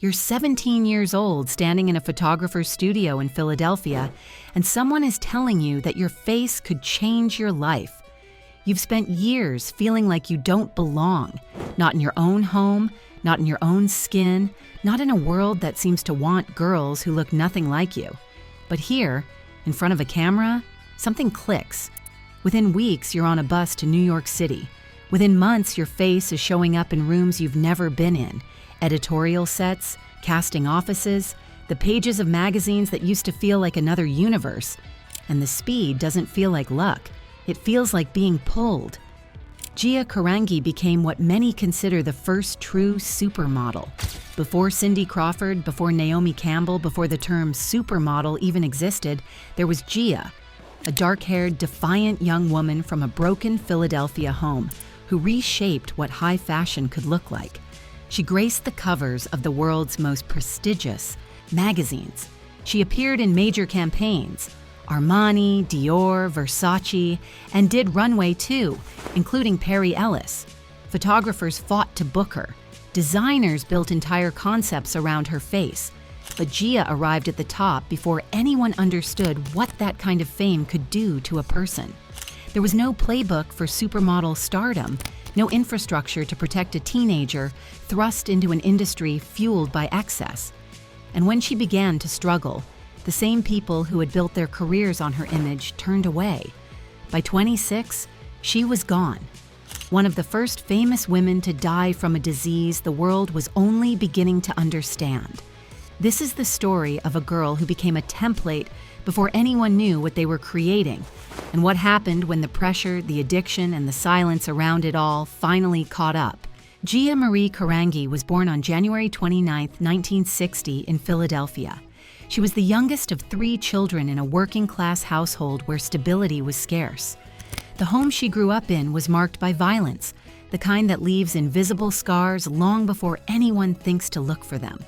You're 17 years old, standing in a photographer's studio in Philadelphia, and someone is telling you that your face could change your life. You've spent years feeling like you don't belong, not in your own home, not in your own skin, not in a world that seems to want girls who look nothing like you. But here, in front of a camera, something clicks. Within weeks, you're on a bus to New York City. Within months, your face is showing up in rooms you've never been in, editorial sets, casting offices, the pages of magazines that used to feel like another universe. And the speed doesn't feel like luck. It feels like being pulled. Gia Carangi became what many consider the first true supermodel. Before Cindy Crawford, before Naomi Campbell, before the term supermodel even existed, there was Gia, a dark-haired, defiant young woman from a broken Philadelphia home who reshaped what high fashion could look like. She graced the covers of the world's most prestigious magazines. She appeared in major campaigns, Armani, Dior, Versace, and did runway too, including Perry Ellis. Photographers fought to book her. Designers built entire concepts around her face. But Gia arrived at the top before anyone understood what that kind of fame could do to a person. There was no playbook for supermodel stardom, no infrastructure to protect a teenager thrust into an industry fueled by excess. And when she began to struggle, the same people who had built their careers on her image turned away. By 26, she was gone. One of the first famous women to die from a disease the world was only beginning to understand. This is the story of a girl who became a template before anyone knew what they were creating, and what happened when the pressure, the addiction, and the silence around it all finally caught up. Gia Marie Carangi was born on January 29, 1960 in Philadelphia. She was the youngest of 3 children in a working-class household where stability was scarce. The home she grew up in was marked by violence, the kind that leaves invisible scars long before anyone thinks to look for them.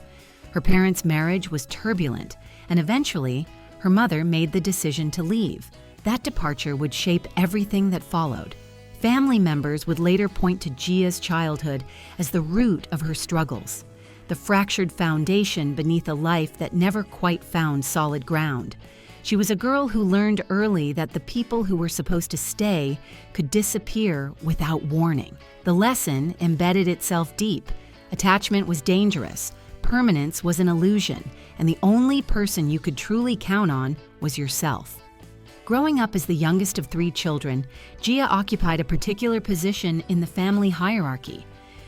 Her parents' marriage was turbulent, and eventually, her mother made the decision to leave. That departure would shape everything that followed. Family members would later point to Gia's childhood as the root of her struggles, the fractured foundation beneath a life that never quite found solid ground. She was a girl who learned early that the people who were supposed to stay could disappear without warning. The lesson embedded itself deep. Attachment was dangerous, permanence was an illusion, and the only person you could truly count on was yourself. Growing up as the youngest of 3 children, Gia occupied a particular position in the family hierarchy.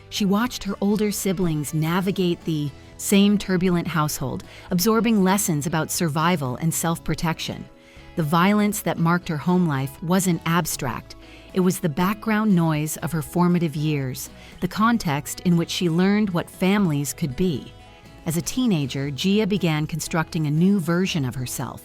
She watched her older siblings navigate the same turbulent household, absorbing lessons about survival and self-protection. The violence that marked her home life wasn't abstract. It was the background noise of her formative years, the context in which she learned what families could be. As a teenager, Gia began constructing a new version of herself.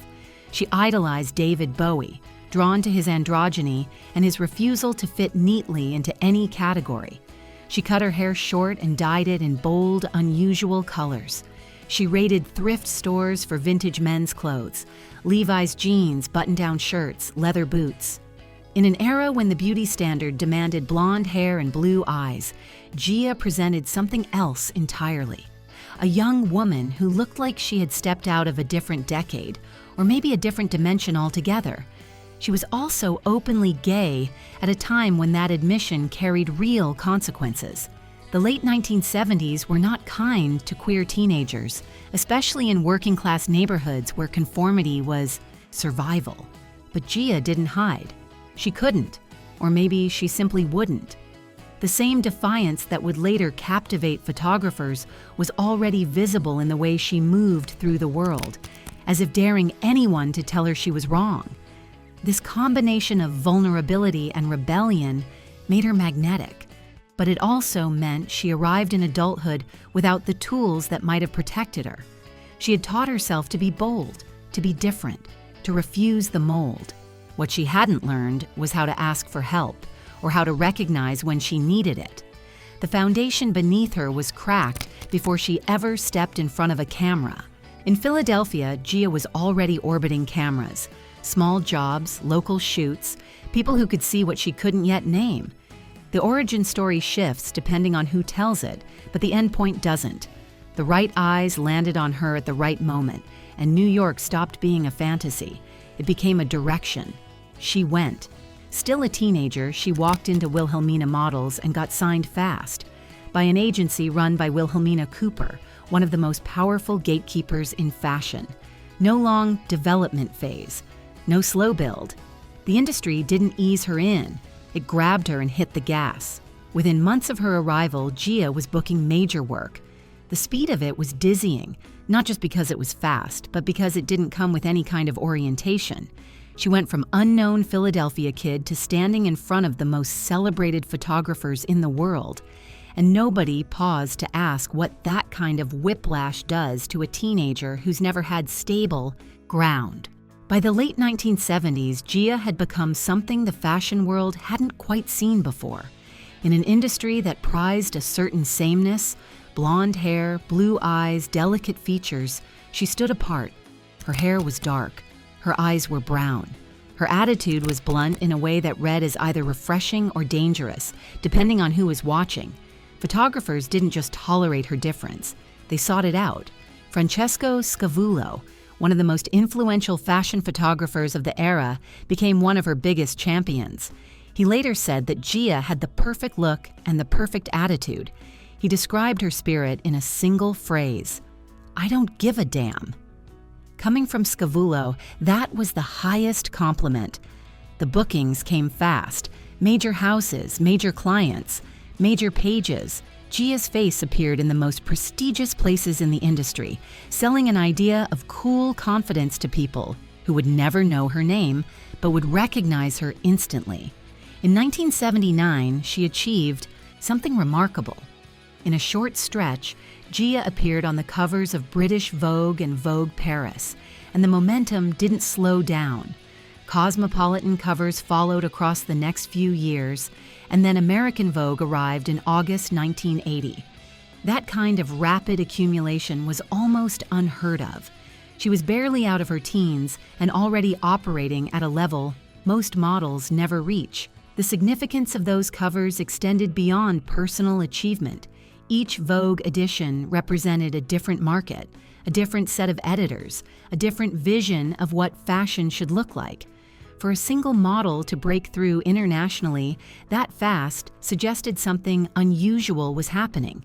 She idolized David Bowie, drawn to his androgyny and his refusal to fit neatly into any category. She cut her hair short and dyed it in bold, unusual colors. She raided thrift stores for vintage men's clothes, Levi's jeans, button-down shirts, leather boots. In an era when the beauty standard demanded blonde hair and blue eyes, Gia presented something else entirely. A young woman who looked like she had stepped out of a different decade, or maybe a different dimension altogether. She was also openly gay at a time when that admission carried real consequences. The late 1970s were not kind to queer teenagers, especially in working-class neighborhoods where conformity was survival. But Gia didn't hide. She couldn't, or maybe she simply wouldn't. The same defiance that would later captivate photographers was already visible in the way she moved through the world, as if daring anyone to tell her she was wrong. This combination of vulnerability and rebellion made her magnetic, but it also meant she arrived in adulthood without the tools that might have protected her. She had taught herself to be bold, to be different, to refuse the mold. What she hadn't learned was how to ask for help, or how to recognize when she needed it. The foundation beneath her was cracked before she ever stepped in front of a camera. In Philadelphia, Gia was already orbiting cameras, small jobs, local shoots, people who could see what she couldn't yet name. The origin story shifts depending on who tells it, but the endpoint doesn't. The right eyes landed on her at the right moment, and New York stopped being a fantasy. It became a direction. She went. Still a teenager, she walked into Wilhelmina Models and got signed fast by an agency run by Wilhelmina Cooper, one of the most powerful gatekeepers in fashion. No long development phase, no slow build. The industry didn't ease her in. It grabbed her and hit the gas. Within months of her arrival, Gia was booking major work. The speed of it was dizzying, not just because it was fast, but because it didn't come with any kind of orientation. She went from unknown Philadelphia kid to standing in front of the most celebrated photographers in the world. And nobody paused to ask what that kind of whiplash does to a teenager who's never had stable ground. By the late 1970s, Gia had become something the fashion world hadn't quite seen before. In an industry that prized a certain sameness, blonde hair, blue eyes, delicate features, she stood apart. Her hair was dark. Her eyes were brown. Her attitude was blunt in a way that read as either refreshing or dangerous, depending on who was watching. Photographers didn't just tolerate her difference. They sought it out. Francesco Scavullo, one of the most influential fashion photographers of the era, became one of her biggest champions. He later said that Gia had the perfect look and the perfect attitude. He described her spirit in a single phrase: "I don't give a damn." Coming from Scavullo, that was the highest compliment. The bookings came fast. Major houses, major clients, major pages. Gia's face appeared in the most prestigious places in the industry, selling an idea of cool confidence to people who would never know her name, but would recognize her instantly. In 1979, she achieved something remarkable. In a short stretch, Gia appeared on the covers of British Vogue and Vogue Paris, and the momentum didn't slow down. Cosmopolitan covers followed across the next few years, and then American Vogue arrived in August 1980. That kind of rapid accumulation was almost unheard of. She was barely out of her teens and already operating at a level most models never reach. The significance of those covers extended beyond personal achievement. Each Vogue edition represented a different market, a different set of editors, a different vision of what fashion should look like. For a single model to break through internationally that fast suggested something unusual was happening.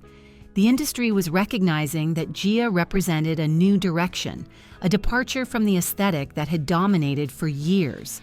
The industry was recognizing that Gia represented a new direction, a departure from the aesthetic that had dominated for years.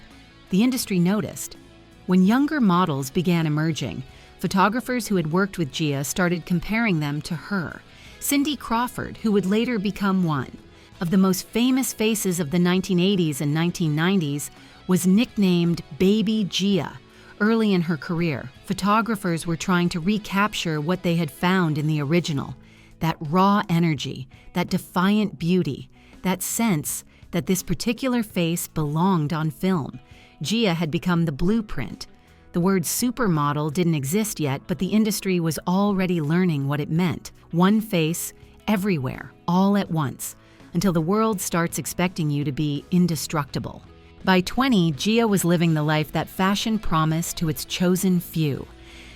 The industry noticed. When younger models began emerging, photographers who had worked with Gia started comparing them to her. Cindy Crawford, who would later become one of the most famous faces of the 1980s and 1990s, was nicknamed Baby Gia. Early in her career, photographers were trying to recapture what they had found in the original, that raw energy, that defiant beauty, that sense that this particular face belonged on film. Gia had become the blueprint. The word supermodel didn't exist yet, but the industry was already learning what it meant. One face, everywhere, all at once, until the world starts expecting you to be indestructible. By 20, Gia was living the life that fashion promised to its chosen few.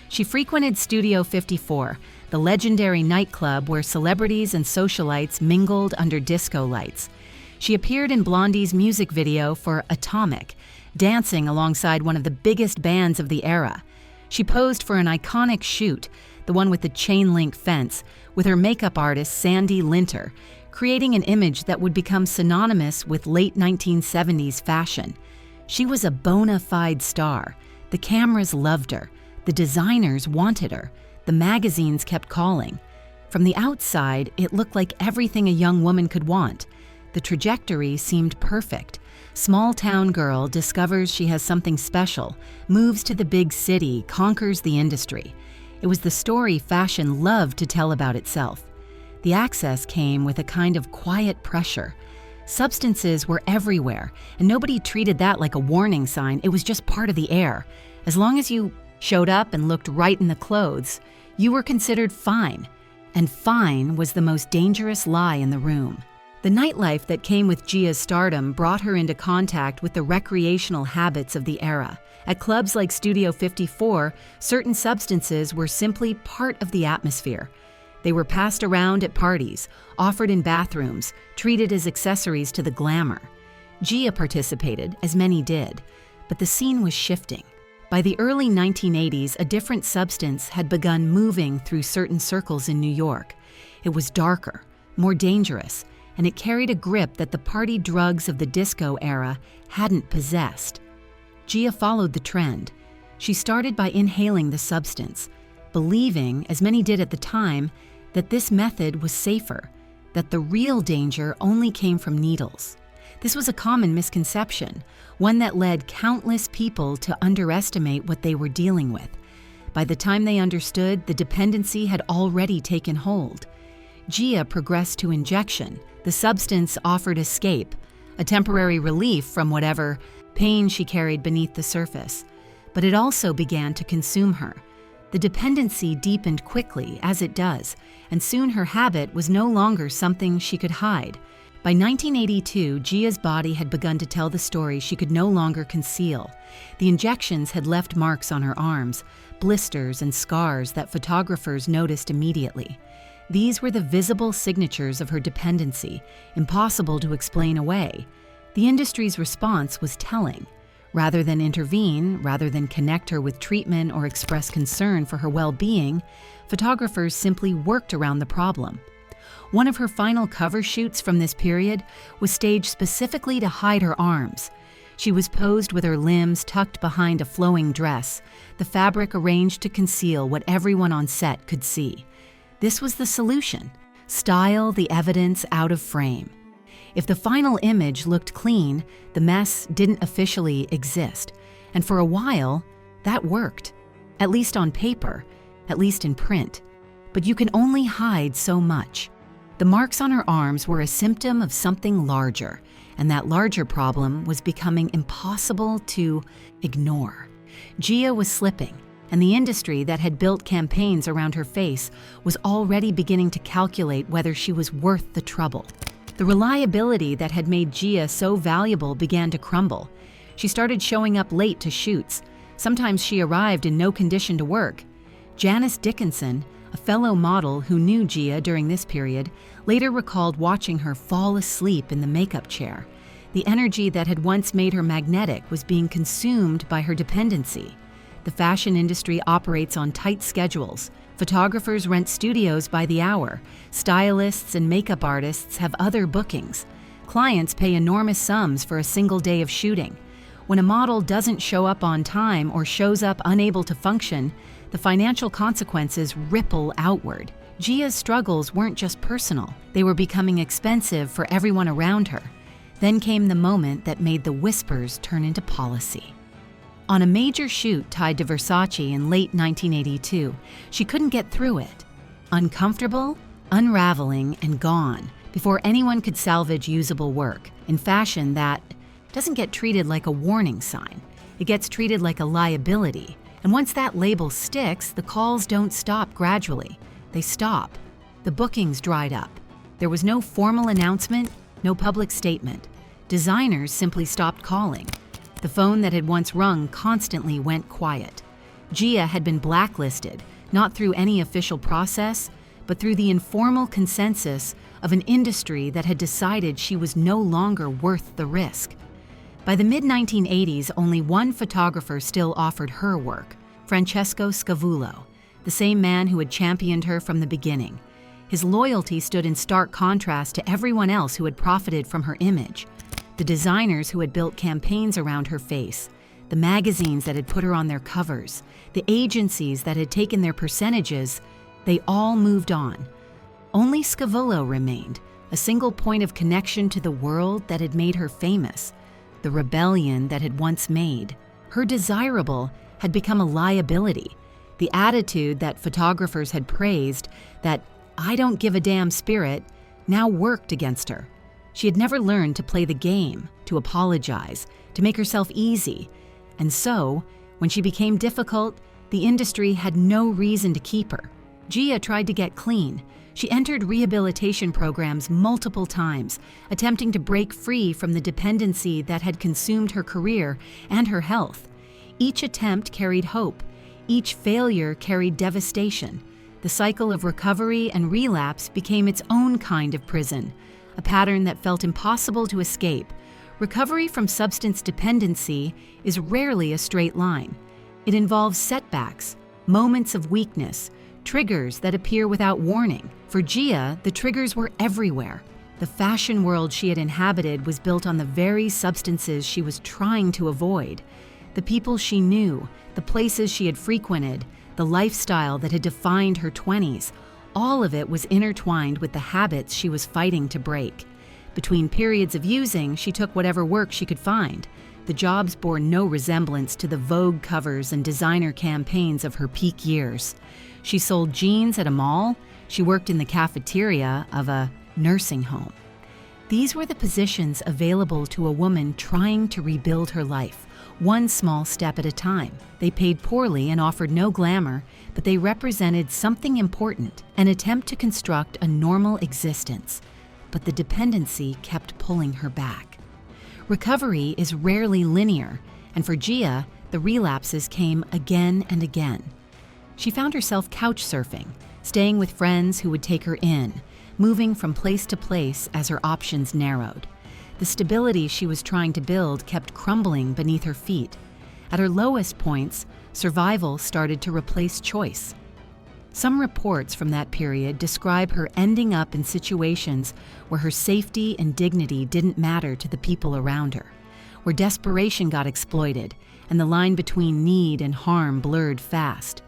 She frequented Studio 54, the legendary nightclub where celebrities and socialites mingled under disco lights. She appeared in Blondie's music video for Atomic, dancing alongside one of the biggest bands of the era. She posed for an iconic shoot, the one with the chain-link fence, with her makeup artist Sandy Linter, creating an image that would become synonymous with late 1970s fashion. She was a bona fide star. The cameras loved her. The designers wanted her. The magazines kept calling. From the outside, it looked like everything a young woman could want. The trajectory seemed perfect. Small-town girl discovers she has something special, moves to the big city, conquers the industry. It was the story fashion loved to tell about itself. The access came with a kind of quiet pressure. Substances were everywhere, and nobody treated that like a warning sign. It was just part of the air. As long as you showed up and looked right in the clothes, you were considered fine. And fine was the most dangerous lie in the room. The nightlife that came with Gia's stardom brought her into contact with the recreational habits of the era. At clubs like Studio 54, certain substances were simply part of the atmosphere. They were passed around at parties, offered in bathrooms, treated as accessories to the glamour. Gia participated, as many did, but the scene was shifting. By the early 1980s, a different substance had begun moving through certain circles in New York. It was darker, more dangerous, and it carried a grip that the party drugs of the disco era hadn't possessed. Gia followed the trend. She started by inhaling the substance, believing, as many did at the time, that this method was safer, that the real danger only came from needles. This was a common misconception, one that led countless people to underestimate what they were dealing with. By the time they understood, the dependency had already taken hold. Gia progressed to injection. The substance offered escape, a temporary relief from whatever pain she carried beneath the surface. But it also began to consume her. The dependency deepened quickly, as it does, and soon her habit was no longer something she could hide. By 1982, Gia's body had begun to tell the story she could no longer conceal. The injections had left marks on her arms, blisters and scars that photographers noticed immediately. These were the visible signatures of her dependency, impossible to explain away. The industry's response was telling. Rather than intervene, rather than connect her with treatment or express concern for her well-being, photographers simply worked around the problem. One of her final cover shoots from this period was staged specifically to hide her arms. She was posed with her limbs tucked behind a flowing dress, the fabric arranged to conceal what everyone on set could see. This was the solution: style the evidence out of frame. If the final image looked clean, the mess didn't officially exist. And for a while, that worked. At least on paper, at least in print. But you can only hide so much. The marks on her arms were a symptom of something larger, and that larger problem was becoming impossible to ignore. Gia was slipping, and the industry that had built campaigns around her face was already beginning to calculate whether she was worth the trouble. The reliability that had made Gia so valuable began to crumble. She started showing up late to shoots. Sometimes she arrived in no condition to work. Janice Dickinson, a fellow model who knew Gia during this period, later recalled watching her fall asleep in the makeup chair. The energy that had once made her magnetic was being consumed by her dependency. The fashion industry operates on tight schedules. Photographers rent studios by the hour. Stylists and makeup artists have other bookings. Clients pay enormous sums for a single day of shooting. When a model doesn't show up on time or shows up unable to function, the financial consequences ripple outward. Gia's struggles weren't just personal. They were becoming expensive for everyone around her. Then came the moment that made the whispers turn into policy. On a major shoot tied to Versace in late 1982, she couldn't get through it. Uncomfortable, unraveling, and gone before anyone could salvage usable work. In fashion, that doesn't get treated like a warning sign. It gets treated like a liability. And once that label sticks, the calls don't stop gradually. They stop. The bookings dried up. There was no formal announcement, no public statement. Designers simply stopped calling. The phone that had once rung constantly went quiet. Gia had been blacklisted, not through any official process, but through the informal consensus of an industry that had decided she was no longer worth the risk. By the mid-1980s, only one photographer still offered her work, Francesco Scavullo, the same man who had championed her from the beginning. His loyalty stood in stark contrast to everyone else who had profited from her image. The designers who had built campaigns around her face, the magazines that had put her on their covers, the agencies that had taken their percentages, they all moved on. Only Scavullo remained, a single point of connection to the world that had made her famous, the rebellion that had once made her desirable had become a liability. The attitude that photographers had praised, that "I don't give a damn" spirit, now worked against her. She had never learned to play the game, to apologize, to make herself easy. And so, when she became difficult, the industry had no reason to keep her. Gia tried to get clean. She entered rehabilitation programs multiple times, attempting to break free from the dependency that had consumed her career and her health. Each attempt carried hope. Each failure carried devastation. The cycle of recovery and relapse became its own kind of prison, a pattern that felt impossible to escape. Recovery from substance dependency is rarely a straight line. It involves setbacks, moments of weakness, triggers that appear without warning. For Gia, the triggers were everywhere. The fashion world she had inhabited was built on the very substances she was trying to avoid. The people she knew, the places she had frequented, the lifestyle that had defined her 20s, all of it was intertwined with the habits she was fighting to break. Between periods of using, she took whatever work she could find. The jobs bore no resemblance to the Vogue covers and designer campaigns of her peak years. She sold jeans at a mall. She worked in the cafeteria of a nursing home. These were the positions available to a woman trying to rebuild her life, one small step at a time. They paid poorly and offered no glamour, but they represented something important, an attempt to construct a normal existence. But the dependency kept pulling her back. Recovery is rarely linear, and for Gia, the relapses came again and again. She found herself couch surfing, staying with friends who would take her in, moving from place to place as her options narrowed. The stability she was trying to build kept crumbling beneath her feet. At her lowest points, survival started to replace choice. Some reports from that period describe her ending up in situations where her safety and dignity didn't matter to the people around her, where desperation got exploited and the line between need and harm blurred fast.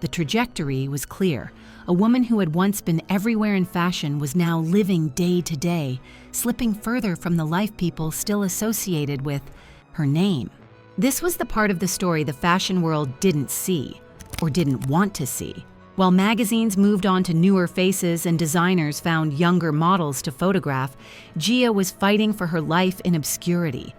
The trajectory was clear. A woman who had once been everywhere in fashion was now living day to day, slipping further from the life people still associated with her name. This was the part of the story the fashion world didn't see, or didn't want to see. While magazines moved on to newer faces and designers found younger models to photograph, Gia was fighting for her life in obscurity.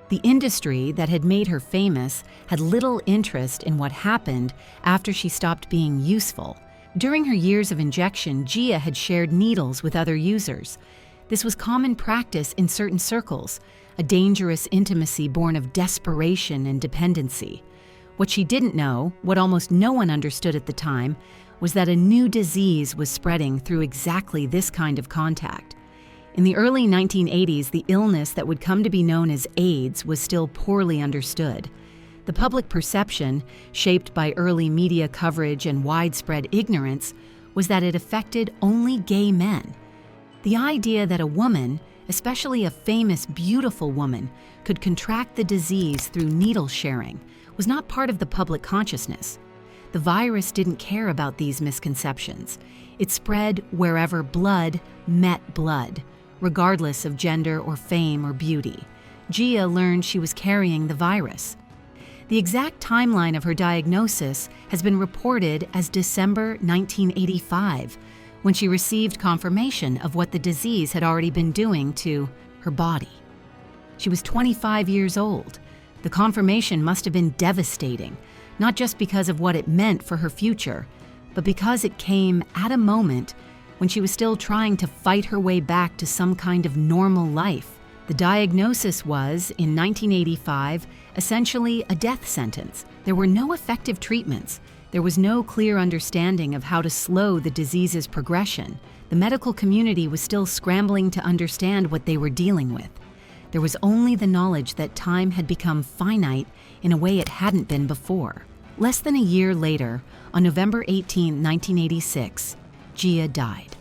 The industry that had made her famous had little interest in what happened after she stopped being useful. During her years of injection, Gia had shared needles with other users. This was common practice in certain circles, a dangerous intimacy born of desperation and dependency. What she didn't know, what almost no one understood at the time, was that a new disease was spreading through exactly this kind of contact. In the early 1980s, the illness that would come to be known as AIDS was still poorly understood. The public perception, shaped by early media coverage and widespread ignorance, was that it affected only gay men. The idea that a woman, especially a famous, beautiful woman, could contract the disease through needle sharing was not part of the public consciousness. The virus didn't care about these misconceptions. It spread wherever blood met blood, regardless of gender or fame or beauty. Gia learned she was carrying the virus. The exact timeline of her diagnosis has been reported as December 1985, when she received confirmation of what the disease had already been doing to her body. She was 25 years old. The confirmation must have been devastating, not just because of what it meant for her future, but because it came at a moment when she was still trying to fight her way back to some kind of normal life. The diagnosis was, in 1985, essentially a death sentence. There were no effective treatments. There was no clear understanding of how to slow the disease's progression. The medical community was still scrambling to understand what they were dealing with. There was only the knowledge that time had become finite in a way it hadn't been before. Less than a year later, on November 18, 1986, Gia died.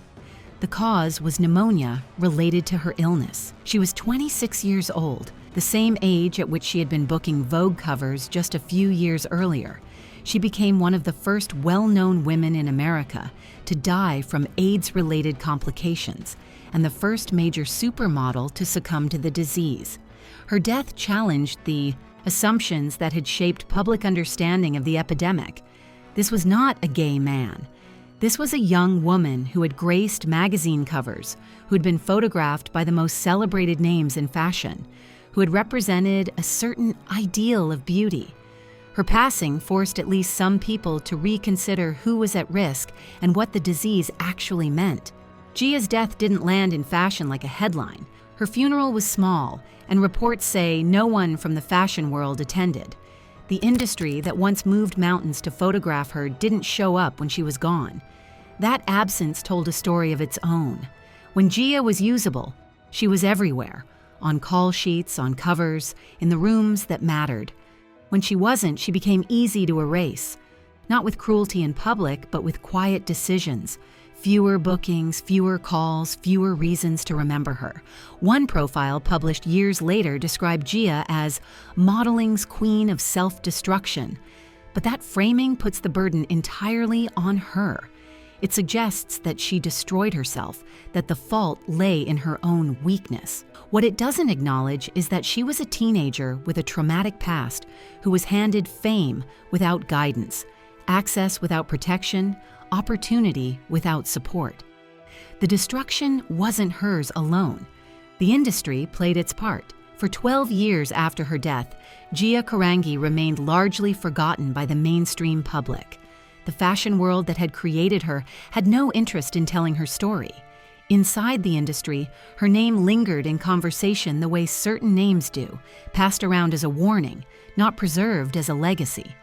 The cause was pneumonia related to her illness. She was 26 years old, the same age at which she had been booking Vogue covers just a few years earlier. She became one of the first well-known women in America to die from AIDS-related complications, and the first major supermodel to succumb to the disease. Her death challenged the assumptions that had shaped public understanding of the epidemic. This was not a gay man. This was a young woman who had graced magazine covers, who had been photographed by the most celebrated names in fashion, who had represented a certain ideal of beauty. Her passing forced at least some people to reconsider who was at risk and what the disease actually meant. Gia's death didn't land in fashion like a headline. Her funeral was small, and reports say no one from the fashion world attended. The industry that once moved mountains to photograph her didn't show up when she was gone. That absence told a story of its own. When Gia was usable, she was everywhere, on call sheets, on covers, in the rooms that mattered. When she wasn't, she became easy to erase, not with cruelty in public, but with quiet decisions. Fewer bookings, fewer calls, fewer reasons to remember her. One profile published years later described Gia as modeling's queen of self-destruction. But that framing puts the burden entirely on her. It suggests that she destroyed herself, that the fault lay in her own weakness. What it doesn't acknowledge is that she was a teenager with a traumatic past who was handed fame without guidance, access without protection, opportunity without support. The destruction wasn't hers alone. The industry played its part. For 12 years after her death, Gia Carangi remained largely forgotten by the mainstream public. The fashion world that had created her had no interest in telling her story. Inside the industry, her name lingered in conversation the way certain names do, passed around as a warning, not preserved as a legacy.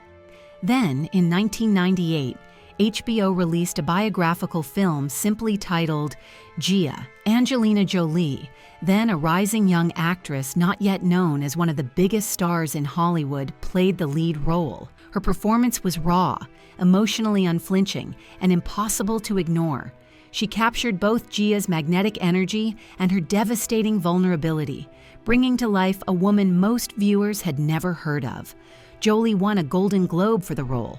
Then, in 1998, HBO released a biographical film simply titled Gia. Angelina Jolie, then a rising young actress not yet known as one of the biggest stars in Hollywood, played the lead role. Her performance was raw, emotionally unflinching, and impossible to ignore. She captured both Gia's magnetic energy and her devastating vulnerability, bringing to life a woman most viewers had never heard of. Jolie won a Golden Globe for the role.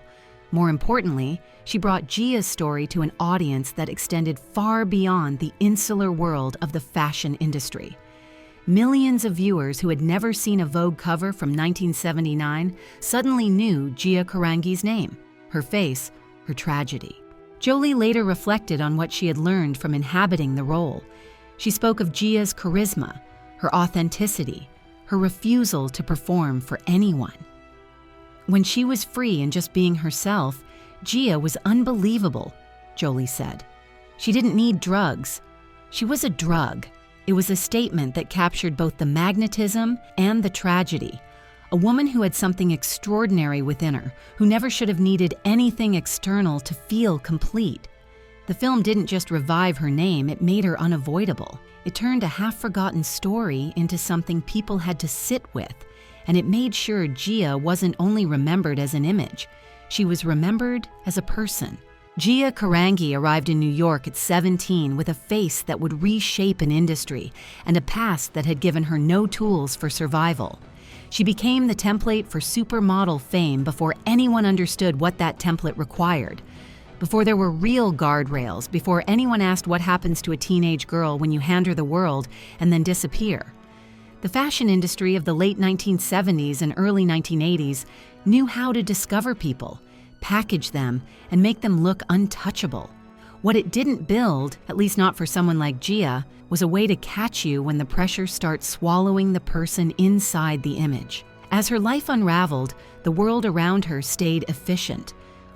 More importantly, she brought Gia's story to an audience that extended far beyond the insular world of the fashion industry. Millions of viewers who had never seen a Vogue cover from 1979 suddenly knew Gia Carangi's name, her face, her tragedy. Jolie later reflected on what she had learned from inhabiting the role. She spoke of Gia's charisma, her authenticity, her refusal to perform for anyone. When she was free and just being herself, Gia was unbelievable, Jolie said. She didn't need drugs. She was a drug. It was a statement that captured both the magnetism and the tragedy. A woman who had something extraordinary within her, who never should have needed anything external to feel complete. The film didn't just revive her name, it made her unavoidable. It turned a half-forgotten story into something people had to sit with, and it made sure Gia wasn't only remembered as an image, she was remembered as a person. Gia Carangi arrived in New York at 17 with a face that would reshape an industry and a past that had given her no tools for survival. She became the template for supermodel fame before anyone understood what that template required. Before there were real guardrails, before anyone asked what happens to a teenage girl when you hand her the world and then disappear. The fashion industry of the late 1970s and early 1980s knew how to discover people, package them, and make them look untouchable. What it didn't build, at least not for someone like Gia, was a way to catch you when the pressure starts swallowing the person inside the image. As her life unraveled, the world around her stayed efficient.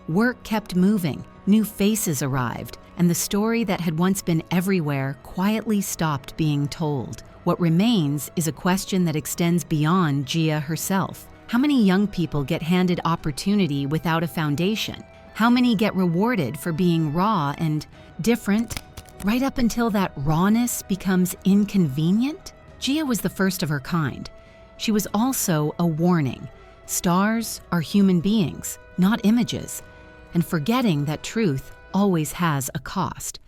Work kept moving, new faces arrived, and the story that had once been everywhere quietly stopped being told. What remains is a question that extends beyond Gia herself. How many young people get handed opportunity without a foundation? How many get rewarded for being raw and different, right up until that rawness becomes inconvenient? Gia was the first of her kind. She was also a warning. Stars are human beings, not images, and forgetting that truth always has a cost.